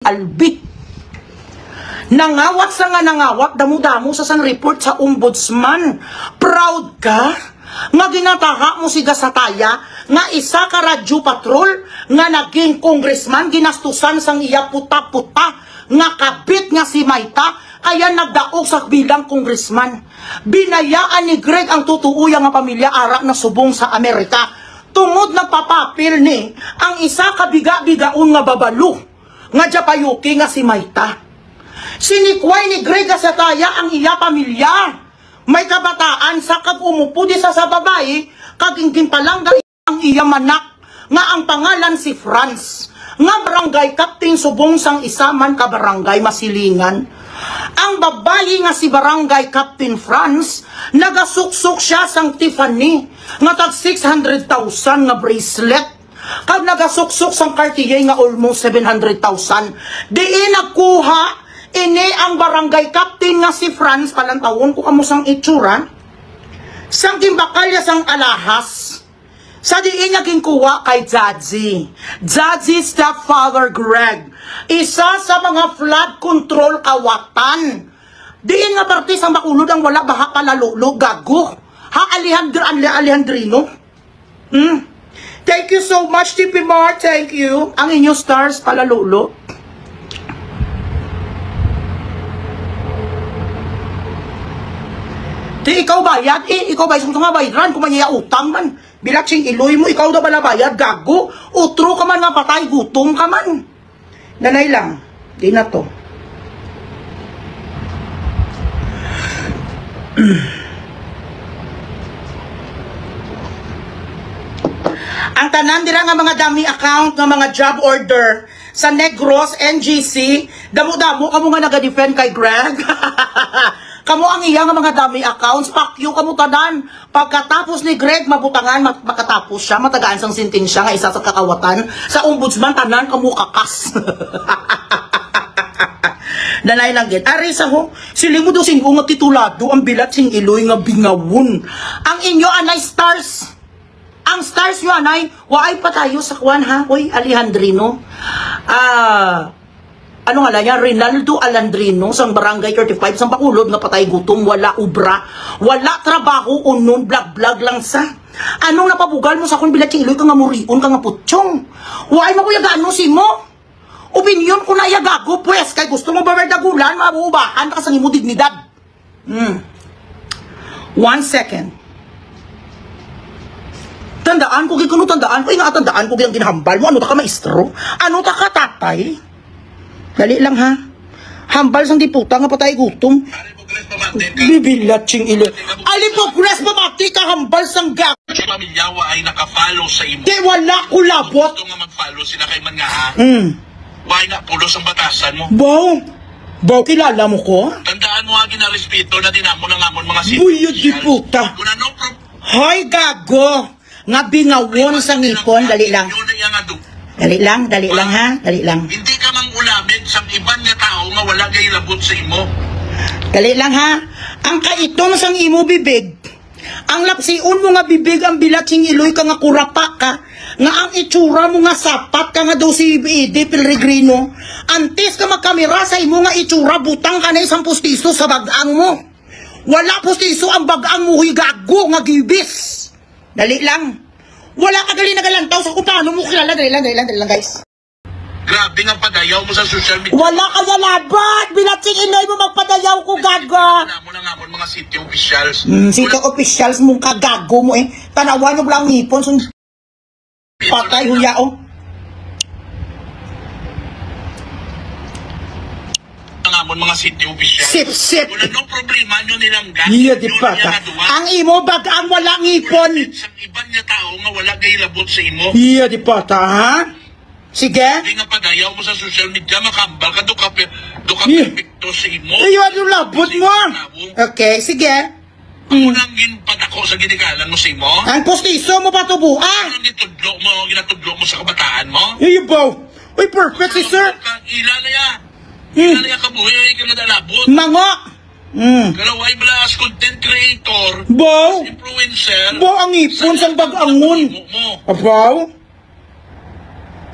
Albi. Nangawat sa nga nangawat, damo-damo sa sang report sa ombudsman. Proud ka? Nga ginataha mo si Gasataya, nga isa ka radyo patrol, nga naging congressman, ginastusan sang iya puta-puta, nga kabit nga si Mayta, kaya nagdaog sa bilang congressman. Binayaan ni Greg ang tutuuya nga pamilya ara na subong sa Amerika. Tungod nagpapapil ni ang isa kabiga-bigaon nga babalo, nga japayuki nga si Mayta. Sinikway ni Greg Gasataya ang iya pamilya. May kabataan sa kag-umupo di sa babae, kagingin palangga ang iya manak, nga ang pangalan si Franz, nga barangay captain subong sang isa man ka barangay Masilingan. Ang babae nga si barangay Captain Franz, nagasuksok siya sang Tiffany, nga tag 600,000 nga bracelet, kag nagasuksok sang Cartier nga almost 700,000. Diin nagkuha ini ang barangay captain nga si Franz, palantawon ko kamusang itsura, sang kimbakalya sang alahas, sa diin naging kuha kay Judgy stepfather Greg, isa sa mga flood control kawatan. Diin nga partis ang bakulod ang wala baha palalulo, gago. Ha, Alejandrino? Thank you so much, TP Mar, thank you. Ang inyo stars palalulo. Di ikaw bayad, ikaw bayad sa nga bayaran, kumanya utang man. Bilat sing iloy mo, ikaw daw bala bayad, gago. Utro ka man nga patay, gutom ka man. Nanay lang, di na to. Ang tanan dira nga mga dummy account, nga mga job order sa Negros, NGC, damo-damo kamo nga naga-defend kay Greg. Kamu ang iya nga mga dummy accounts, pakyo kamu tanan. Pagkatapos ni Greg mabutangan, makatapos siya, matagaan sang sentensya nga isa sa kakawatan, sa ombudsman tanan kamu kakas. Danay lang git. Ari sa ho, siling mo do sing nga titulado ang bilat sing iloy nga bingawon. Ang inyo anay stars. Ang stars nyo anay, waay pa tayo sa kwan ha, oy Alejandrino. Ano nga niya, Rinaldo Alandrino, sang barangay 35, sang Bacolod, nga patay gutom, wala ubra, wala trabaho, unon, blag lang sa. Anong napabugal mo sa akong bilat yung iloy, ka nga murion, ka nga putsyong. Huwag mo kuya gaano si mo. Opinion ko na yagago, pues, kay gusto mo babardagulan, mabuubahan ka sa imo dignidad. 1 second. Tandaan ko, kung tandaan ko, tandaan ko, yung ginahambal mo, ano ta ka maestro? Ano ta ka tatay? Dali lang ha. Hambal sang diputa nga patay gutom. Bibilat ching ilo. Alipogres mamati ka hambal sang gag. Pamilyawa ay naka-follow sa imo. Di wala ko labot. Gusto nga mag-follow sila kay man nga ha. Why nga pulos ang batasan mo? Baw, kilala mo ko? Tandaan mo nga ginarespeto na dinamo na ngamon mga city. Buyod diputa. Hoy gago. Nga bingawon sang ipon. Dali lang. Dali lang ha. Dali lang. Hindi ka mang ulamid sa iban nga tao nga wala gay labot sa imo. Dali lang ha. Ang kaitong sang imo bibig, ang lapsiun mo nga bibig, ang bilat sing iloy ka nga kurapa ka, nga ang itsura mo nga sapat ka nga daw si Ede Pellegrino, antes ka magkamera sa imo nga itsura, butang ka na isang pustiso sa bagang mo. Wala pustiso ang bagang mo, gago nga gibis. Dali lang. Wala ka gali nagalantaw sa kung paano mo kilala. Dali lang guys. Grabe nga padayaw mo sa social media. Wala ka nalabat! Binatsing inay mo magpadayaw ko, gaga! Mo na nga mo mga city officials. City officials mong kagago mo eh. Tanawan nyo lang ngipon. Patay, huyao. Nga mo mga city officials. Sip. Wala no problema nyo nilang gan. Iya, di pa ka. Ang imo bagang wala ngipon. Sa iban nga tao nga wala gay labot sa imo. Iya, di pa ta, ha? Sige. Hindi nga padayaw mo sa social media, makambal ka, do ka perfecto sa imo. Iyo, ano labot mo? Okay, sige. Ako nang ginpadako sa ginikalan mo sa imo. Ang postiso mo patubuan. Anong ginatudlo mo sa kabataan mo? Iyo ba? Uy, perfect si sir. Ilalaya ka buhay, ka nadalabot. Mango. Kalaway bala as content creator. Baw. Influencer. Baw ang ipon sa bagangon. Abaw.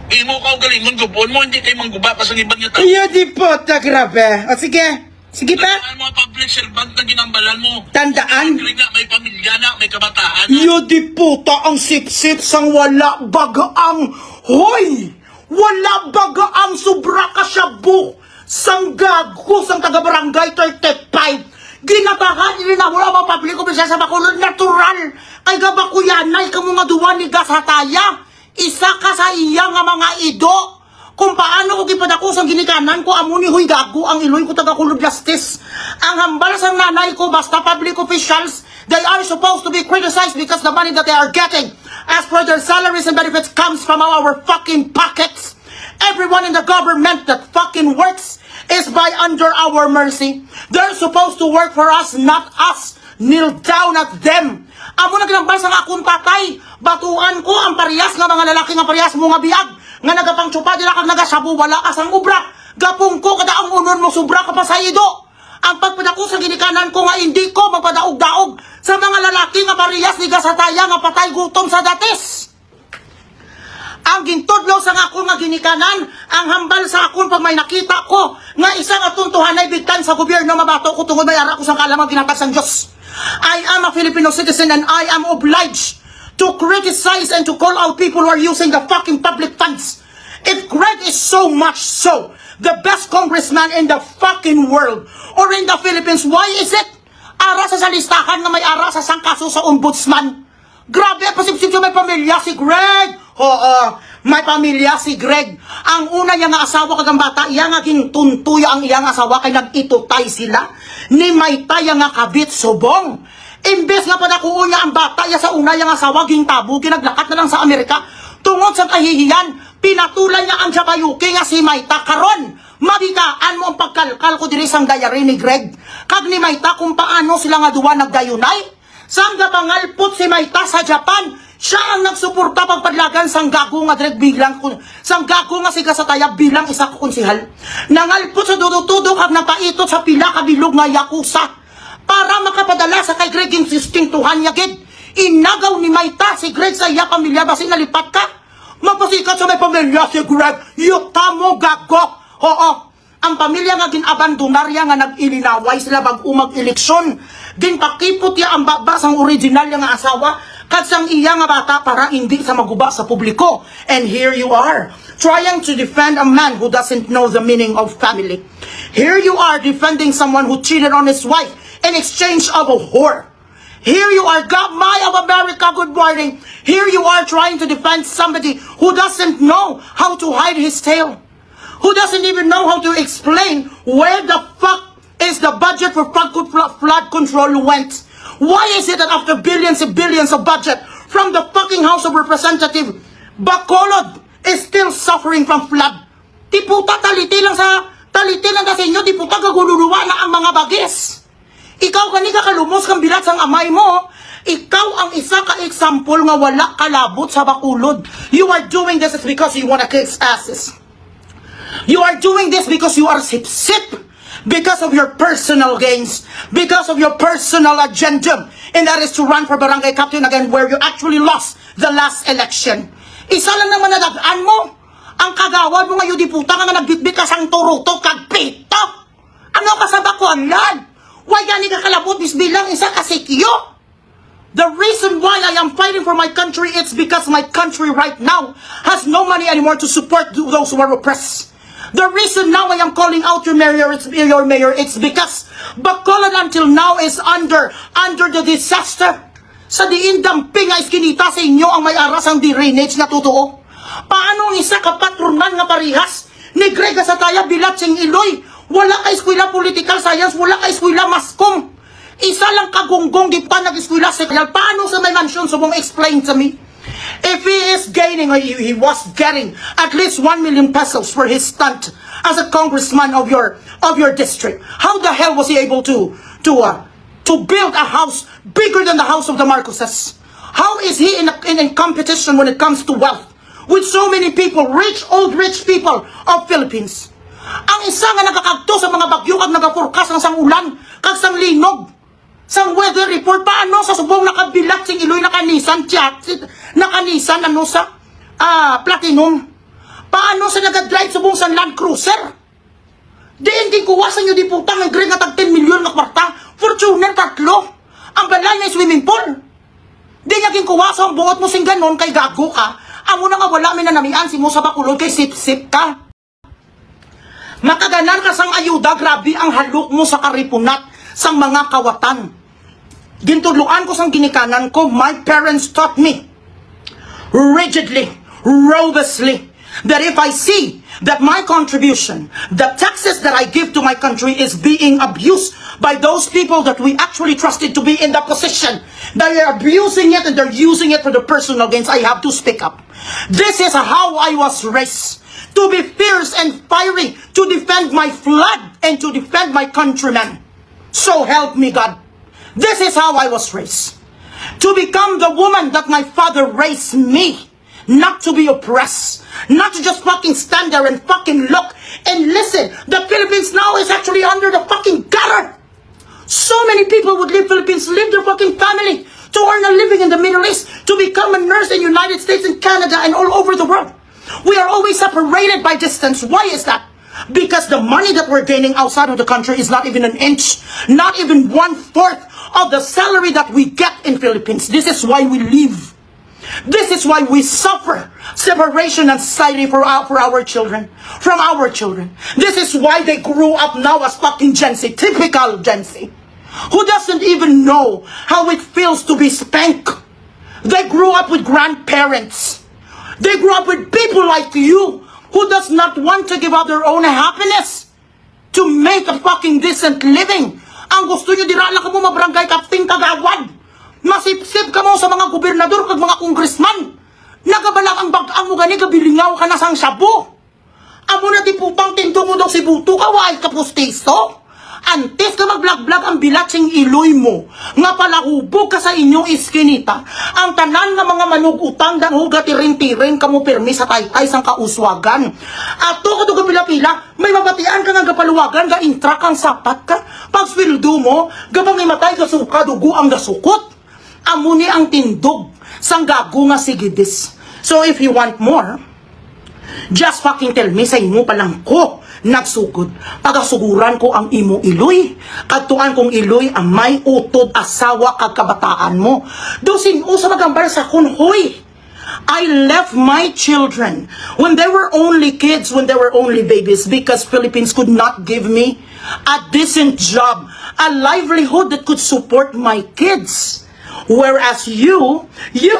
Imo ka o galingon, gubon mo, hindi kayo mangguba pa sa ibang niya tao. Iya di po, ta grabe. O sige. Sige pa. Tandaan mo ang public servant na ginambalan mo. Tandaan. Kaya nga, may pamilya na, may kabataan na. Iyo di puta ang sip-sip sang wala bagaang. Hoy! Wala bagaang sobra ka shabu. Sang gago, sang taga-barangay 35. Ginatahan nila na wala mga publiko bisa sa Bacolod. Natural. Kay gabakuyanay ka mga duwa ni Gasataya. Isa ka sa iya nga mga ido. Kung paano ko gipadakusang ginikanan ko, amuni huy gago ang iloy ko taga-Kulod Justice. Ang hambal sa nanay ko, basta public officials, they are supposed to be criticized because the money that they are getting, as per their salaries and benefits, comes from our fucking pockets. Everyone in the government that fucking works is by under our mercy. They're supposed to work for us, not us. Kneel down at them. Amo na ginambal sa akong tatay. Batuan ko ang parehas nga mga lalaki nga parehas mo nga biag. Nga nagapang tsupa dila kag nagasabu wala asang ubra. Gapong ko kada ang unor mo sobra ka pa sa ido. Ang pagpadako sa ginikanan ko nga hindi ko magpadaog-daog sa mga lalaki nga parehas ni Gasataya nga patay gutom sa datis. Ang gintudlo sa ako nga ginikanan, ang hambal sa akon pag may nakita ko nga isang atuntuhan ay bigtan sa gobyerno mabato ko tungod may ara ko sang kalamang ginatag sang Diyos. I am a Filipino citizen and I am obliged to criticize and to call out people who are using the fucking public funds. If Greg is so much so the best congressman in the fucking world or in the Philippines, why is it ara sa listahan nga may ara sa sang kaso sa ombudsman? Grabe, pasipsip siya may pamilya si Greg. Oo, may pamilya si Greg. Ang una niya nga asawa kagang bata, iya nga gintuntuya ang iyang asawa kay nag-itutay sila. Ni may taya nga kabit subong. Imbes nga padakuon niya ang bata, iya sa una yang asawa gintabo, ginaglakat na lang sa Amerika. Tungod sa kahihiyan, pinatulan niya ang Jabayuki nga si Mayta karon. Mabigaan mo ang pagkalkal ko diri sang diary ni Greg. Kag ni Mayta kung paano sila nga duwa nagdayunay. Sang gabangalpot si Mayta sa Japan, siya ang nagsuporta pagpadlagan sang gago nga direk bilang sang gago nga si Gasataya bilang isa ka konsehal. Nangalpot sa dudutudo kag napaitot sa pila ka bilog nga yakusa para makapadala sa kay Greg insisting tuhan niya gid. Inagaw ni Mayta si Greg sa iya pamilya basin nalipat ka. Magpasikat sa may pamilya si Greg, yuta mo gago. Oo. Ang pamilya nga ginabandonarya nga nag-ilinaway sila bag-umag eleksyon. Ginpakipot ya ang babas ang original nga asawa kad sang iya nga bata para hindi sa maguba sa publiko. And here you are, trying to defend a man who doesn't know the meaning of family. Here you are defending someone who cheated on his wife in exchange of a whore. Here you are, God my of America, good morning. Here you are trying to defend somebody who doesn't know how to hide his tail. Who doesn't even know how to explain where the fuck is the budget for flood control went. Why is it that after billions and billions of budget from the fucking House of Representatives, Bacolod is still suffering from flood? Di puta taliti lang sa inyo, di puta gagululuwa na ang mga bagis. Ikaw kani ka kalumos kang bilat sang amay mo. Ikaw ang isa ka example nga wala kalabot sa Bacolod. You are doing this because you wanna kick asses. You are doing this because you are sip-sip. Because of your personal gains. Because of your personal agenda. And that is to run for barangay captain again where you actually lost the last election. Isa lang naman nadagaan mo. Ang kagawad mo ngayon di puta nga nagbitbit ka sang turuto kag pito. Ano ka sa Bacolod? Why gani ka kalabot bilang isa ka sikyo? The reason why I am fighting for my country, it's because my country right now has no money anymore to support those who are oppressed. The reason now I am calling out your mayor, it's because Bacolod until now is under the disaster. Sa diindamping nga iskinita sa inyo ang may aras ang drainage na totoo. Paano ang isa ka patronan nga parihas ni Greg Gasataya bilat sing Iloy? Wala ka eskwela political science, wala ka eskwela maskom. Isa lang kagunggong di pa nag-eskwela sekretal. Paano sa may mansyon? So mong explain to me. If he is gaining, or he was getting at least 1 million pesos for his stunt as a congressman of your district, how the hell was he able to build a house bigger than the house of the Marcoses? How is he in competition when it comes to wealth with so many people, old rich people of Philippines? Ang isa nga nakakagto sa mga bagyo kag nagaforecast ng sang ulan kag sang linog. Sang weather report, paano sa subong nakabilat sing Iloy nakanisan chat, nakanisan ano sa platinum. Paano sa nagadrive subong sa Land Cruiser? Diin din kuwasan nyo di putang ng grade nga tag 10 milyon na kwarta. Fortuner, 3. Ang balay na swimming pool. Di niya kuwasan ang buot mo sing ganon kay gago ka. Amo na nga wala may nanamian si mo sa bakulod kay sip-sip ka. Makaganan ka sang ayuda, grabe ang halok mo sa karipunat sang mga kawatan. Gintudluan ko sang ginikanan ko, my parents taught me rigidly, robustly, that if I see that my contribution, the taxes that I give to my country is being abused by those people that we actually trusted to be in the position, they are abusing it and they're using it for their personal gains, I have to speak up. This is how I was raised, to be fierce and fiery, to defend my flag and to defend my countrymen. So help me God. This is how I was raised. To become the woman that my father raised me. Not to be oppressed. Not to just fucking stand there and fucking look and listen. The Philippines now is actually under the fucking gutter. So many people would leave Philippines, leave their fucking family to earn a living in the Middle East, to become a nurse in United States and Canada and all over the world. We are always separated by distance. Why is that? Because the money that we're gaining outside of the country is not even an inch, not even 1/4 of the salary that we get in Philippines. This is why we leave. This is why we suffer separation and society for our children, from our children. This is why they grew up now as fucking Gen Z, typical Gen Z, who doesn't even know how it feels to be spanked. They grew up with grandparents. They grew up with people like you who does not want to give up their own happiness to make a fucking decent living. Ang gusto nyo, dirala ka mo mabarangay kapting kagawad. Masipsip ka mo sa mga gobernador kag mga congressman. Nagabalang ang bag-ang mo gani, kabilingaw ka na sang shabu. Amo na di pupang tinto mo daw si Buto ka, wahil ka pustiso. Antes ka mag-vlog-vlog ang bilatsing iloy mo. Nga pala hubog ka sa inyong iskinita. Ang tanan nga mga manugutang dang gatirin-tirin ka mo pirmi sa taytay sang kauswagan. Ato ka to pila-pila, may mabatian ka nga gapaluwagan, ga intrak ang sapat ka. Pag swildo mo, gabang imatay ka suka, dugo ang gasukot. Amo ni ang tindog sang gago nga sigidis. So if you want more, just fucking tell me sa imo palang ko nagsugod. Pagasuguran ko ang imo iloy. Katuan kong iloy ang may utod asawa kag kabataan mo. Dosin usa magambar sa kunhoy. I left my children when they were only kids, when they were only babies, because Philippines could not give me a decent job, a livelihood that could support my kids. Whereas you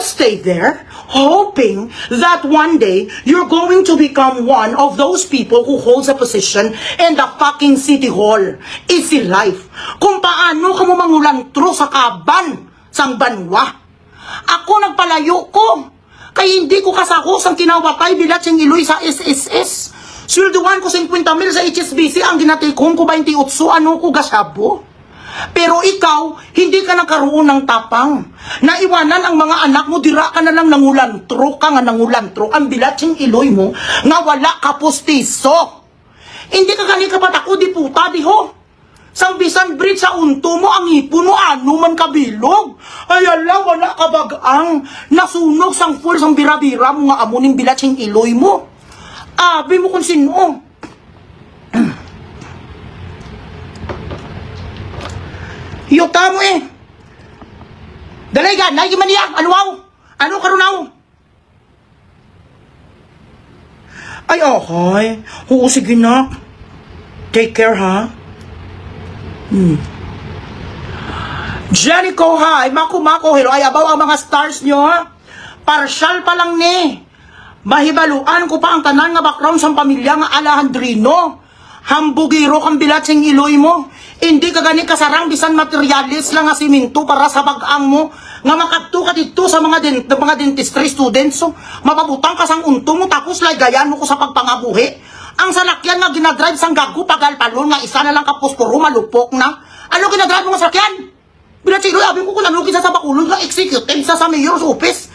stay there hoping that one day you're going to become one of those people who holds a position in the fucking city hall. Easy life. Kung paano ka mo mangulantro sa kaban sang banwa. Ako nagpalayo ko. Kaya hindi ko kasakos ang kinawatay bilat siyang iloy sa SSS. Swelduan ko 50 mil sa HSBC, ang ginatikon ko 28, ano ko gasabo. Pero ikaw, hindi ka nagkaroon ng tapang. Naiwanan ang mga anak mo, dira ka na lang nangulantro ka nga nangulantro. Ang bilatsing iloy mo, nga wala ka pustiso. Hindi ka gani ka patako, di puta, di ho. Sang bisan bridge sa unto mo, ang ipon mo, ano man kabilog. Ay ala, wala ka bagang. Nasunog sang full, sang bira-bira mo nga amuning bilatsing iloy mo. Abi mo kung sino. Yuta mo eh. Dalay ka, naigi man niya. Anuaw? Ano karunaw? Ay, okay. Oo, sige na. Take care, ha? Jericho, hi. Mako, hello. Ay, abaw ang mga stars nyo, ha? Partial pa lang ni. Mahibaluan ko pa ang tanan nga background sa pamilya nga Alejandrino. Hambugiro kang bilatsing iloy mo. Hindi ka gani kasarang bisan materialis lang nga siminto para sa bag-ang mo. Nga makadto ka dito sa mga dentistry students. So, mapabutang ka sang unto mo tapos lagayan mo ko sa pagpangabuhi. Ang salakyan nga ginadrive sang gago pagalpalon nga isa na lang kapuspuro malupok na. Ano ginadrive mo nga salakyan? Bilatsing iloy, abing ko kung naluki sa bakulong nga executive sa mayor's office.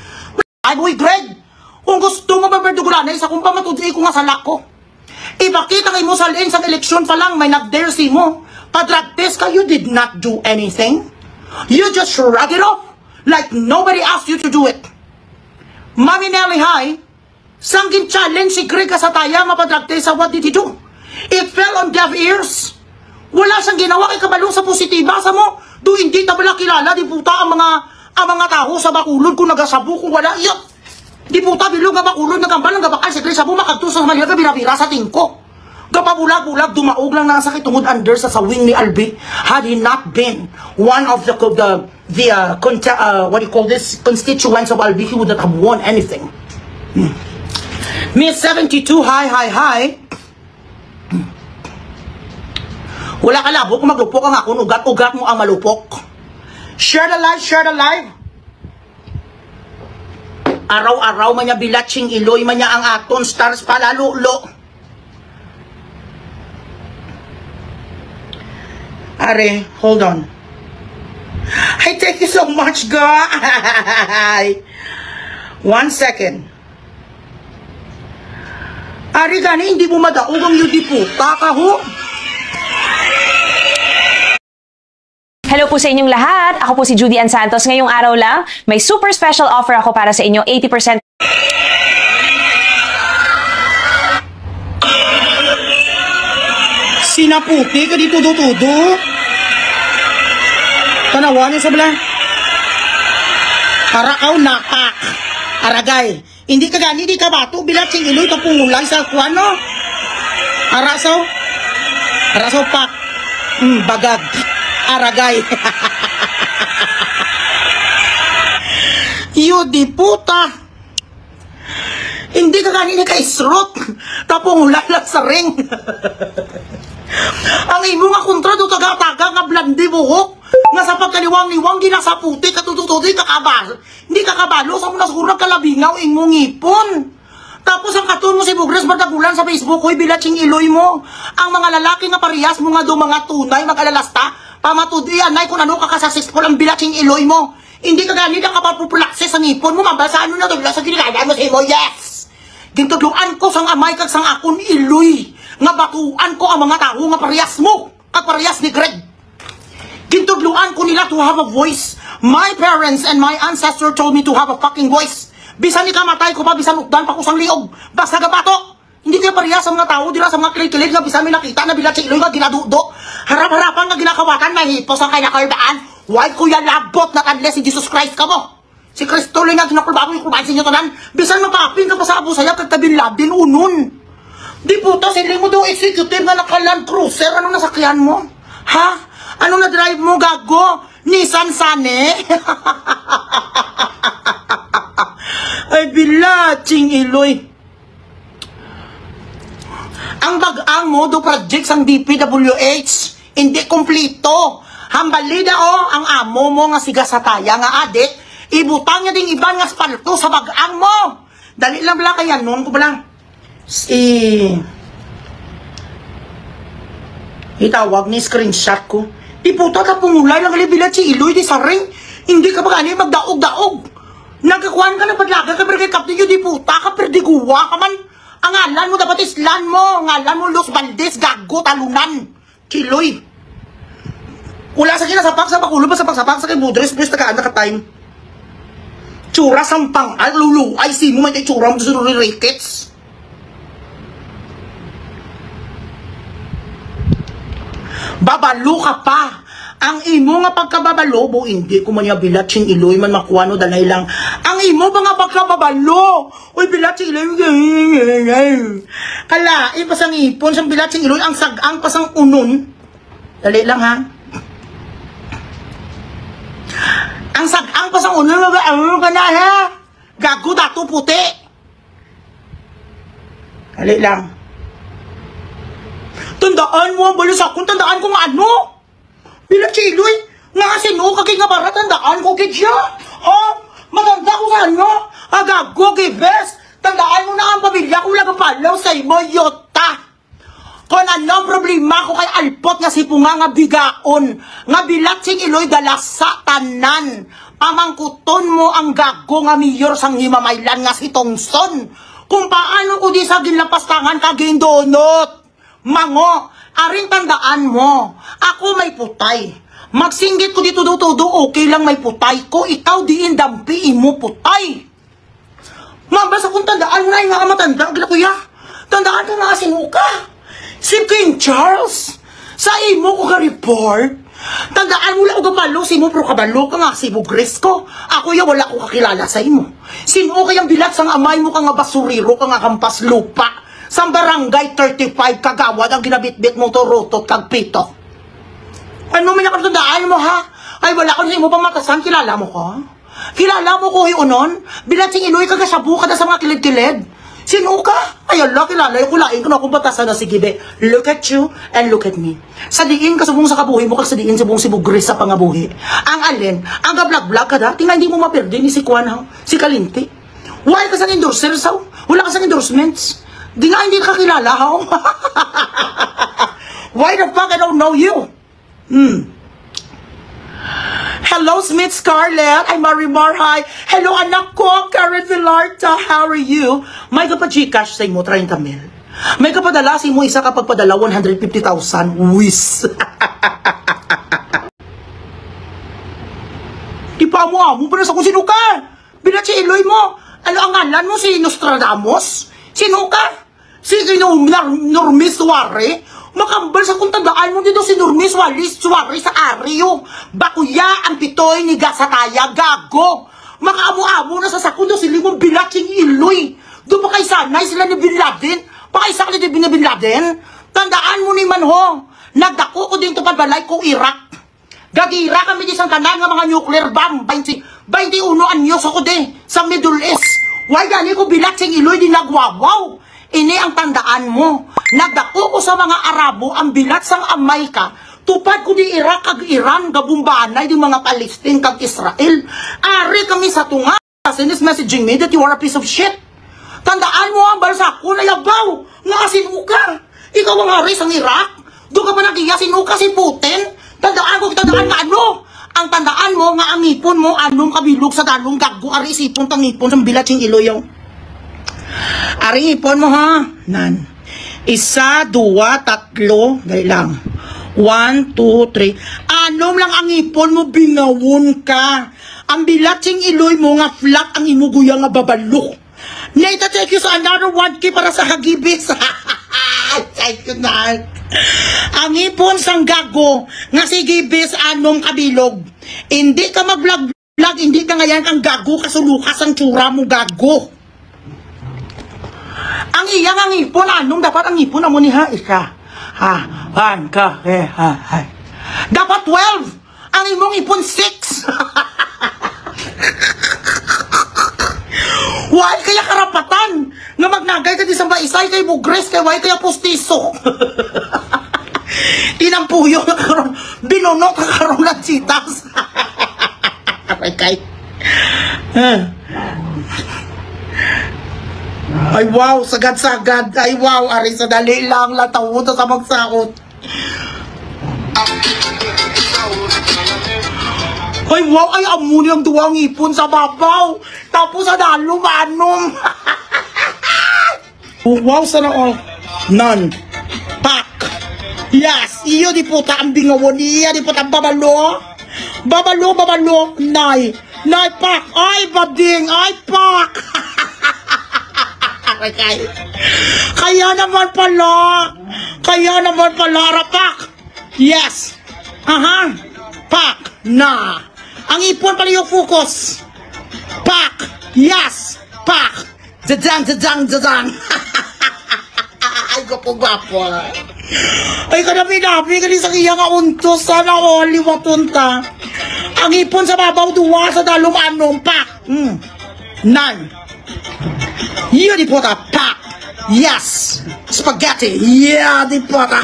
Ay boy Greg, kung gusto mo maberdugulanay sa kung pamatudli ko nga salak ko. Ipakita kay mo sa lane sa eleksyon pa lang, may nag-dare si mo. Pa-drug test ka, you did not do anything. You just shrug it off like nobody asked you to do it. Mami Nelly, hi. Sanggin challenge si Greg Casataya mapadragte sa what did he do? It fell on deaf ears. Wala siyang ginawa kay kabalo sa positiba sa mo. Do hindi ta bala kilala di puta ang mga tao sa Bacolod kung nagasabu kung wala iya. Di puta bilog nga Bacolod nagambal nga bakal si Greg sabu makadto sa Manila bira-bira sa tingko. Gapabulag-bulag dumaog lang nasa kitungod under sa sawing ni Albi had he not been one of the what do you call this constituents of Albi, he would not have won anything. Miss 72, hi. Wala ka labo kung maglupok ang akon, ugat-ugat mo ang malupok. Share the live. Araw-araw man niya bilatsing iloy man niya ang aton stars palalulo. Are, hold on. Hi, thank you so much, guys. 1 second. Ari gani, hindi mo madaog ang yudi puta ka ho. Hello po sa inyong lahat. Ako po si Judy Ann Santos. Ngayong araw lang, may super special offer ako para sa inyo. 80% Sinaputi ka dito tudo. Tanawan niyo sa bala. Arakaw napak. Aragay. Hindi ka gani, di ka bato. Bilat sing iloy kapungulay sa kuano. Arasaw pak. Bagag. Aragay. Yudi puta. Hindi ka gani, di ka isrot. Kapungulay lang sa ring. Ang imo nga kontra do taga-taga nga blandi buhok nga sa pagkaliwang-liwang ginasaputi katutututi kakabalo. Hindi kakabalo sa muna siguro kalabingaw imo ngipon. Tapos ang katon mo si Bugres bardagulan sa Facebook hoy bilatsing iloy mo. Ang mga lalaki nga parehas mo nga do mga tunay mag-alalasta pamatudi anay kung ano ka successful ang bilatsing iloy mo. Hindi ka ganit ang kapapupulakse sa ngipon mo mabasa ano na to sa ginagaya mo sa imo. Yes. Gintudluan ko sang amay kag sang akon iloy. Nga batuan ko ang mga tao nga parehas mo at parehas ni Greg. Gintudluan ko nila to have a voice. My parents and my ancestor told me to have a fucking voice. Bisan ni kamatay ko pa, bisan ukdan pa ko sang liog. Basta gabato. Hindi kayo parehas sa mga tao, dila sa mga kilig-kilig nga bisan may nakita na bilat sa iloy nga ginadudo. Harap-harapan nga ginakawatan na hipos ang kaya nakardaan. Why kuya labot na kadle si Jesus Christ ka mo? Si Kristo lang nga ginakulbabo yung kulbahan sa inyo tanan. Bisan mapapin ka pa sa Abu Sayyaf kag Bin Laden unon. Di puta, siling mo daw executive na naka-Land Cruiser. Anong nasakyan mo? Ha? Anong na-drive mo, gago? Nissan Sane? Ay, bilatsing iloy. Ang bagang mo do project sang DPWH. Hindi kumplito. Hambalida o, ang amo mo nga siga sa taya nga adik. Ibutang niya ding iban nga spalto sa bagang mo. Dali lang bala kaya noon ko bala. Itawag ni screenshot ko. Di puta ka pumulay lang alibilat si iloy di sa ring. Hindi ka ba gani magdaog-daog. Nagkakuhan ka na padlaga ka pero kay Captain yun di puta ka perdiguwa ka man. Ang ngalan mo dapat islan mo. Ngalan mo Los Valdez gago talunan. Chiloy. Wala sa kinasapak sa Bacolod pa sa pagsapak sa kay Budres please tagaan na ka time. Tsura sampang ay lulu ay si mo man ay tsura mo sa rickets. Babalo ka pa. Ang imo nga pagkababalo, hindi ko man yung bilatsing iloy man makuha no danay lang. Ang imo ba nga pagkababalo? Uy, bilatsing iloy. Kala, pasang ipon sang bilatsing iloy, ang sagang pasang unon. Dali lang ha. Ang sagang pasang unon, ano ka na ha? Gago dato puti. Dali lang. Tandaan mo ang balusak kung tandaan ko nga ano? Bilang chiloy, nga sino kagay nga para tandaan ko kay siya? Ha? Maganda ko sa ano? Agago kay best. Tandaan mo na ang pamilya ko lang palaw sa imo, yota. Kung ano problema ko kay Alpot nga si Punga nga bigaon. Nga bilatsing iloy dalas sa tanan. Pamangkuton mo ang gago nga mayor sang himamaylan nga si Tongson. Kung paano ko di sa ginlapastangan kaging donut. Mango, aring tandaan mo, ako may putay. Magsinggit ko dito do okay lang may putay ko. Ikaw diin dampi mo putay. Mabasa kung tandaan mo na yung mga matanda, gila kuya. Tandaan ka nga sinuka. Si King Charles, sa imo ko ka-report, tandaan mo lang ko gabalo, si mo pro kabalo ka nga, si mo Grisco. Ako ya, wala ko kakilala sa imo. Sino kayang bilat sang amay mo ka nga basuriro, ka nga kampas lupa. Sa barangay 35 kagawad ang ginabitbit mo to rotot kag pito. Ano may nakatandaan mo ha? Ay wala ko sa imo pamatasan, kilala mo ko? Kilala mo ko unon? Bilat sing Iloy kagasabu ka na sa mga kilid-kilid. Sino ka? Ay ala, kilala yung kulain ko na akong batasan na sige be. Look at you and look at me. Sa diin kasubong sa kabuhi mo kag sa diin subong si Bugris sa pangabuhi. Ang alin, ang gablag-blag ka da, tingnan hindi mo maperde ni si Kwan ha, si Kalinti. Why ka sa endorser sa? Wala ka sa endorsements. Di nga hindi ka kilala ha. Why the fuck I don't know you? Hello, Smith Scarlett. I'm Marimar. Hi. Hello, anak ko. Karen Villarta. How are you? May kapag-Gcash sa imo, 30 mil. May kapadala sa imo, isa kapag padala, 150,000. Wis. Di pa mo pa na sa kung sino ka. Bilat si Iloy mo. Ano ang ngalan mo? Si Nostradamus? Sino ka? Si Normis Suare? Makambal sa kung tandaan mo dito si Normis Suare sa Aryo. Bakuya ang pitoy ni Gasataya, gago. Makaamu-amu na sa sakundo si Limong Bilatsing Iloy. Doon pa kay sanay sila ni Bin Laden. Pakaisa ka ni Bin Laden. Tandaan mo ni Manho. Nagdako ko din ito pabalay ko Iraq. Gagira kami di sang tanan nga mga nuclear bomb. 21 anyos ako di sa Middle East. Why gani ko Bilatsing Iloy di nagwawaw. Ini ang tandaan mo. Nagdako ko sa mga Arabo ang bilat sang amay ka. Tupad ko di Iraq kag Iran gabumbanay di mga Palestine kag Israel. Ari kami sa tunga. Sin is messaging me that you are a piece of shit. Tandaan mo ang balsa ko na yabaw. Nga kasinuka. Ikaw ang ari sang Iraq. Doon ka pa nagiya sinuka si Putin. Tandaan ko, tandaan nga ano. Ang tandaan mo nga ang ipon mo anong kabilog sa dalong gago. Ari isipon tang ipon sa bilat sing iloyaw. Ari ipon mo ha. Nan. 1, 2, 3. Dahil lang. 1, 2, 3. Anom lang ang ipon mo, bingawon ka. Ang bilatsing Iloy mo nga flat ang imuguya nga babalo. Naita take you sa another 1K para sa hagibis. Thank you na. Ang ipon sang gago nga si gibis anong kabilog. Hindi ka mag-vlog, hindi ka ngayon ang gago kasulukas ang tsura mo gago. Ang iyang ang ipon, anong dapat ang ipon mo ni ha? Isa. Ha, han, ka, ha, ha. Dapat 12. Ang imong ipon 6. Why kaya karapatan? Nga magnagay ka di sa maisay kay Bugres, kay why kaya pustiso. Tinampuyo na karoon, binunok na karoon ng sitas. Okay. Ay wow, sagad-sagad. Ay wow, ari sa dali lang latawo sa magsakot. Ay wow, ay amuni ang duwang ipon sa babaw. Tapos sa dalo manom. Wow, sana all. None. Pak. Yes, iyo di puta ang bingawon. Iya di puta babalo. Babalo. Nay. Nay pak. Ay bading. Ay pak. Kaya naman pala, rapak. Yes. Aha. Pak. Na. Ang ipon pala yung focus. Pak. Yes. Pak. Jajang. Ay, gapo. Ay, kanami-nabi ka sa kiyang untos. Sana all, liwatunta. Ang ipon sa babaw, duwa sa dalong anong. Pak. None. Iyo di pota, pak! Yes! Spaghetti! Yeah, di pota!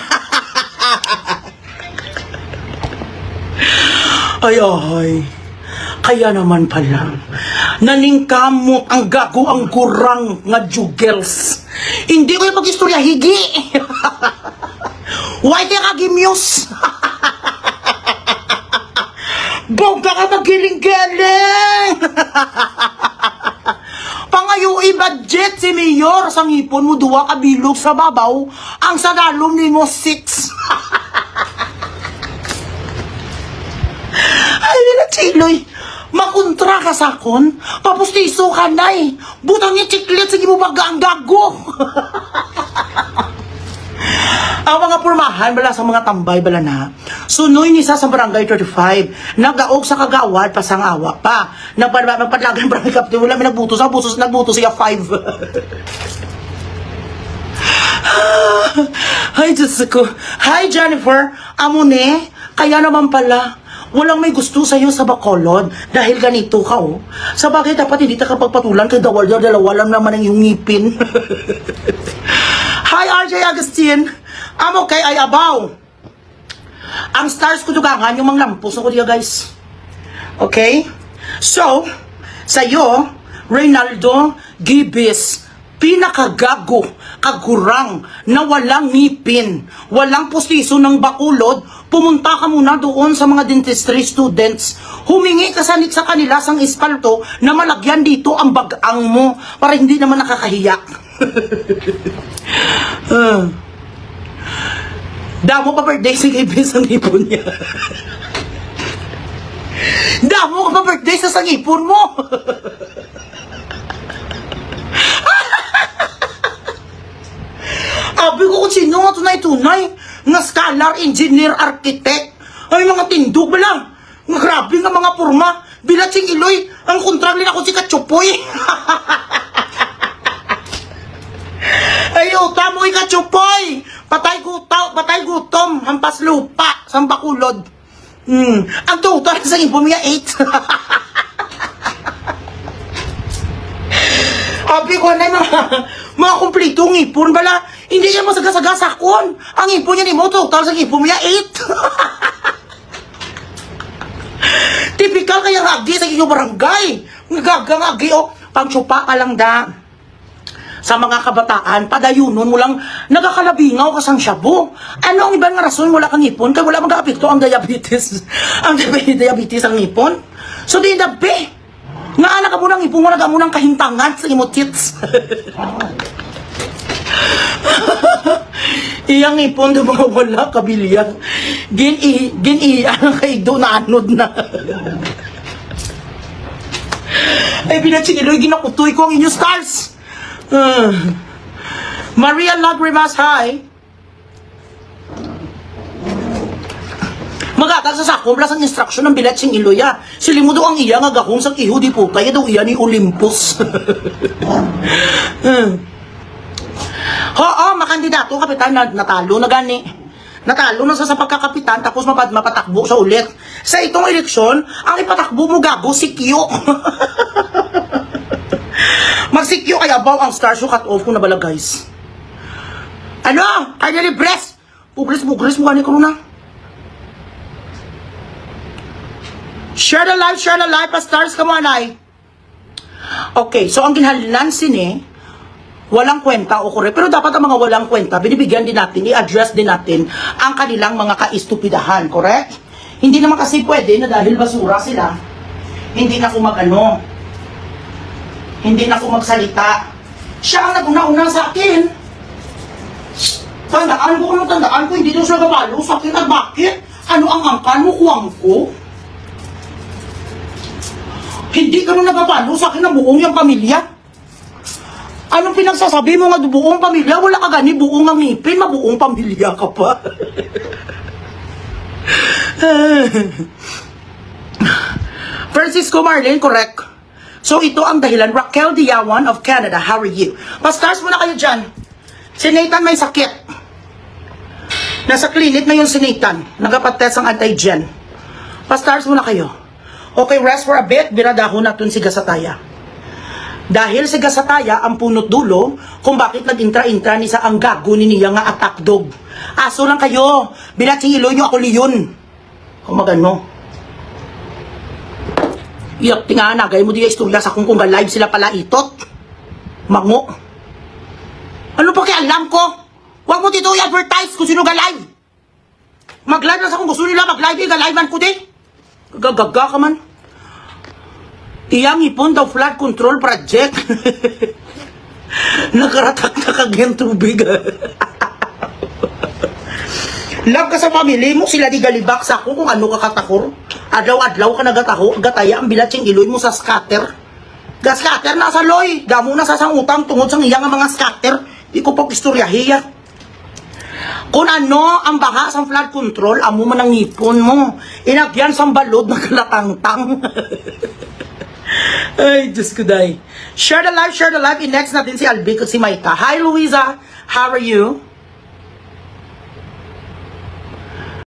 Ay. Kaya naman pala, naningkamot ang gago ang gurang nga jugels. Hindi ko yung mag-istorya, higi! Why di ka gimyos? Bongga ka magiling-galing! Pangayoy budget si Mayor sa ngipon mo 2 kabilog sa babaw ang sa dalom ni mo 6. Ay, Chiloy. makontra ka sa akon, papustiso ka na butang niya chiklit, sige mo baga ang gago. Ang mga pormahan bala sa mga tambay bala na. Sunoy ni sa barangay 35. Nagaog sa kagawad pasang awa pa. Nagpadlagan barangay captain wala may nagbutos siya 5. Ay, Diyos ko. Hi, Jennifer. Amone, kaya naman pala, walang may gusto sa'yo sa Bacolod dahil ganito ka, oh. Sa bagay, dapat hindi ka kapagpatulan kay dalawa lang naman ang iyong ngipin. Hi, RJ Agustin. I'm okay, ay abaw. Ang stars ko tugangan, yung mga lampos ako diya, guys. Okay? So, sa'yo, Reynaldo Gibis, pinakagago, kagurang, na walang ngipin, walang pustiso ng Bacolod, pumunta ka muna doon sa mga dentistry students. Humingi ka sa kanila sang espalto na malagyan dito ang bagang mo para hindi naman nakakahiya. Damo pa birthday si Gibis ang ipon niya. Damo ka pa birthday sa sangipon mo. Abi ko kung sino nga tunay-tunay nga scholar, engineer, architect. Ay mga tindog ba lang. Nga grabe nga mga porma. Bilatsing iloy, ang kontragli na ko si Kachupoy. Ay utamo kay Kachupoy. Patay gutom, hampas lupa, sa Bacolod. Ang total sa ipon niya 8. Abi ko na mga kumplitong ipon bala. Hindi siya masagasagasa kon. Ang ipon niya ni mo total sa ipon niya 8. Typical kaya agi sa inyong barangay. Nagagang agi o pangtsupa ka lang da. Sa mga kabataan, padayunon mo lang nagakalabingaw ka sang shabu. Ano ang ibang rason wala kang ipon? Kaya wala mag-apekto ang diabetes. Ang diabetes ang ipon. So di dabe. Nga anak ka mo ng ipon mo na mo ng kahintangan sa imo tits. Iyang ipon do mga wala kabilya. Ano kay do na anod na. Ay pinachiniloy ginakutoy ko ang inyong stars. Maria Lagrimas, hi. Magatag sa sako plus ang instruction ng bilat sing iloya. Silimu do ang iya nga gahong sang iho di po kaya daw iya ni Olympus. Oo, makandidato kapitan na natalo na gani. Natalo na sa pagkakapitan tapos mapatakbo sa ulit. Sa itong eleksyon, ang ipatakbo mo gago si Kyo. Magsikyo kaya baw ang stars yung cut off ko na bala guys. Ano? Kaya breast. Puglis mo gani ko na. Share the live, pa stars ka mo anay. Okay, so ang ginhalinan sini, walang kwenta o correct. Pero dapat ang mga walang kwenta, binibigyan din natin, i-address din natin ang kanilang mga kaistupidahan, correct? Hindi naman kasi pwede na dahil basura sila, hindi na kumagano, hindi na magsalita. Siya ang naguna-una sa akin. Tandaan ko, hindi daw siya gabalo sa akin. At bakit? Ano ang angkan mo, kuwang ko? Hindi ka nung nagabalo sa akin na buong yung pamilya. Anong pinagsasabi mo nga buong pamilya? Wala ka gani buong ang ngipin, mabuong pamilya ka pa. Francisco Marlene, correct. So ito ang dahilan. Raquel Diawan of Canada, how are you? Pastars muna kayo dyan. Si Nathan may sakit. Nasa clinic ngayon si Nathan. Nagapatest ang anti-gen. Pastars muna kayo. Okay, rest for a bit. Binadahon natin si Gasataya. Dahil si Gasataya ang punot dulo kung bakit nag-intra-intra ni sa ang gago ni niya nga attack dog. Aso lang kayo. Binatsing ilo nyo ako liyon. Kung magano. Iyak tinga nagay mo diya istorya sa kung live sila pala itot. Mango. Ano pa kaya alam ko? Huwag mo dito i-advertise kung sino ga-live. Mag-live na sa kung gusto nila mag-live. Ga-live-an ko din. Gagaga ka man. Iyang ipon daw flood control project. Nakaratak na kagyan tubig. Love ka sa family mo, sila di galibak sa ako kung ano kakatakor. Adlaw-adlaw ka nagataho, gataya ang bilatsing iloy mo sa scatter. Ga-scatter na sa loy. Damo na sa sang utang tungod sa iyang mga scatter. Di ko pa istoryahiya. Kung ano ang baha sa flood control, amo man ang ngipon mo. Inagyan sa balod ng kalatangtang. Ay, Diyos ko day. Share the live, share the live. I-next natin si Albic at si Maika. Hi, Luisa. How are you?